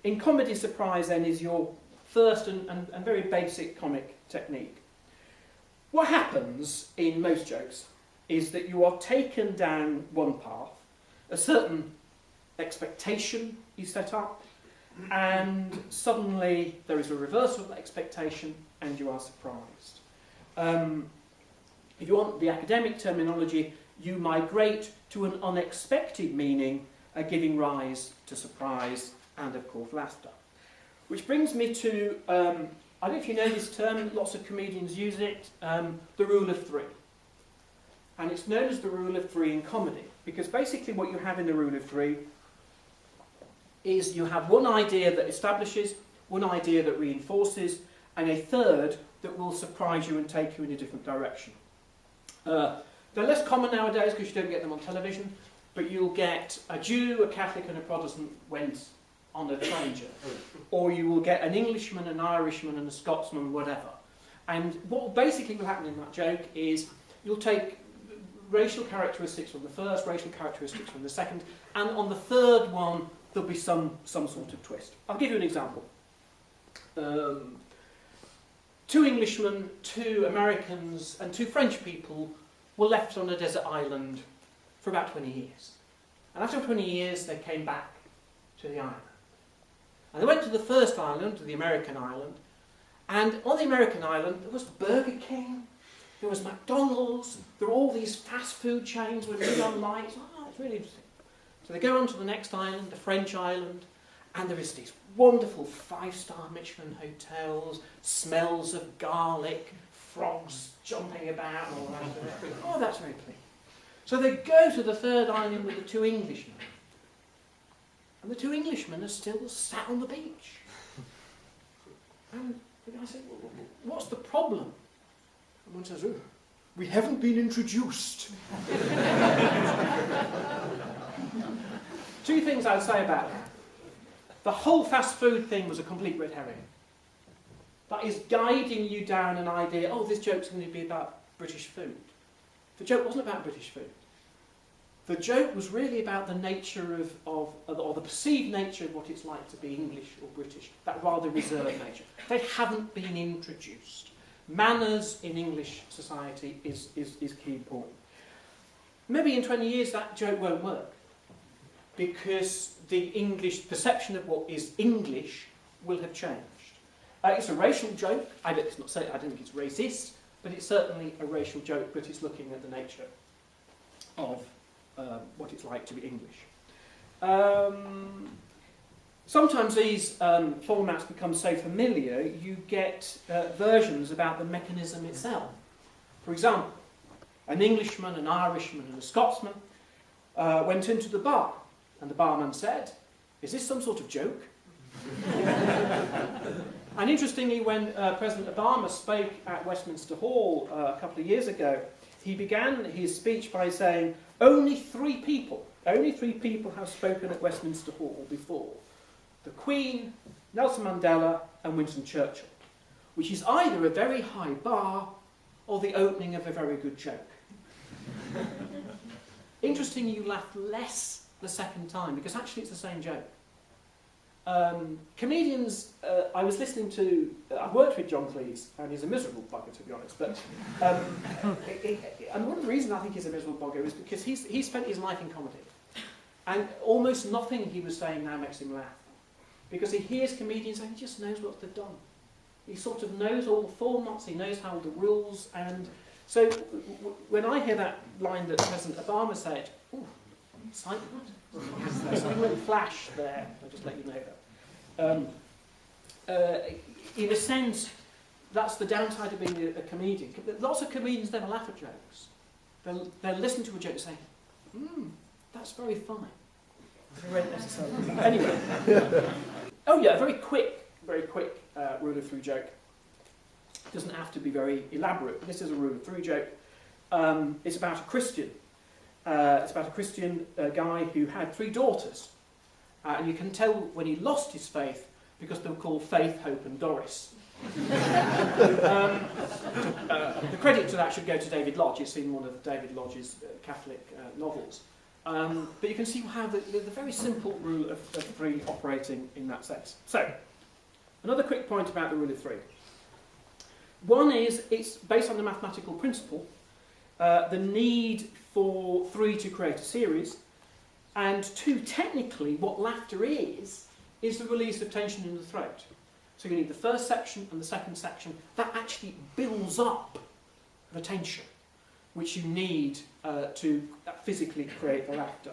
In comedy, surprise then is your first and very basic comic technique. What happens in most jokes is that you are taken down one path, a certain expectation is set up, and suddenly there is a reversal of that expectation and you are surprised. If you want the academic terminology, you migrate to an unexpected meaning, giving rise to surprise and, of course, laughter. Which brings me to, I don't know if you know this term, lots of comedians use it, the rule of three. And it's known as the rule of three in comedy, because basically what you have in the rule of three is you have one idea that establishes, one idea that reinforces, and a third that will surprise you and take you in a different direction. They're less common nowadays because you don't get them on television, but you'll get a Jew, a Catholic and a Protestant went on a train journey. Or you will get an Englishman, an Irishman and a Scotsman, whatever. And what basically will happen in that joke is you'll take racial characteristics from the first, racial characteristics from the second, and on the third one there'll be some sort of twist. I'll give you an example. 2 Englishmen, 2 Americans and 2 French people were left on a desert island for about 20 years. And after 20 years they came back to the island. And they went to the first island, to the American island, and on the American island there was Burger King, there was McDonald's, there were all these fast food chains with neon lights. Oh, it's really interesting. So they go on to the next island, the French island, and there is these wonderful 5-star Michelin hotels, smells of garlic, frogs jumping about, and all that. Oh, that's very pleasing. So they go to the third island with the 2 Englishmen. And the 2 Englishmen are still sat on the beach. And the guy said, well, what's the problem? And one says, oh, we haven't been introduced. 2 things I'd say about that. The whole fast food thing was a complete red herring. That is guiding you down an idea, oh, this joke's going to be about British food. The joke wasn't about British food. The joke was really about the nature or the perceived nature of what it's like to be English or British, that rather reserved nature. They haven't been introduced. Manners in English society is key important. Maybe in 20 years that joke won't work, because the English perception of what is English will have changed. It's a racial joke. I don't think it's racist, but it's certainly a racial joke, but it's looking at the nature of what it's like to be English. Sometimes these formats become so familiar, you get versions about the mechanism itself. For example, an Englishman, an Irishman and a Scotsman went into the bar, and the barman said, "Is this some sort of joke?" And interestingly, when President Obama spoke at Westminster Hall a couple of years ago, he began his speech by saying, only three people have spoken at Westminster Hall before. The Queen, Nelson Mandela and Winston Churchill, which is either a very high bar or the opening of a very good joke. Interestingly, you laugh less the second time, because actually it's the same joke. Comedians, I was listening to, I've worked with John Cleese, and he's a miserable bugger, to be honest, but and one of the reasons I think he's a miserable bugger is because he spent his life in comedy, and almost nothing he was saying now makes him laugh, because he hears comedians and he just knows what they've done. He sort of knows all the formats, he knows how the rules, and so when I hear that line that President Obama said, ooh, excitement. So a little flash there, I'll just let you know that. In a sense, that's the downside of being a comedian. Lots of comedians never laugh at jokes. They'll listen to a joke and say, that's very funny. They won't necessarily. Anyway. Oh yeah, a very quick rule of three joke. It doesn't have to be very elaborate, but this is a rule of three joke. It's about a Christian. It's about a Christian guy who had 3 daughters. And you can tell when he lost his faith because they were called Faith, Hope and Doris. The credit to that should go to David Lodge. It's in one of David Lodge's Catholic novels. But you can see how the very simple rule of three operating in that sense. So, another quick point about the rule of three. One is, it's based on the mathematical principle, the need for three to create a series, and two, technically, what laughter is the release of tension in the throat. So you need the first section and the second section. That actually builds up the tension, which you need to physically create the laughter.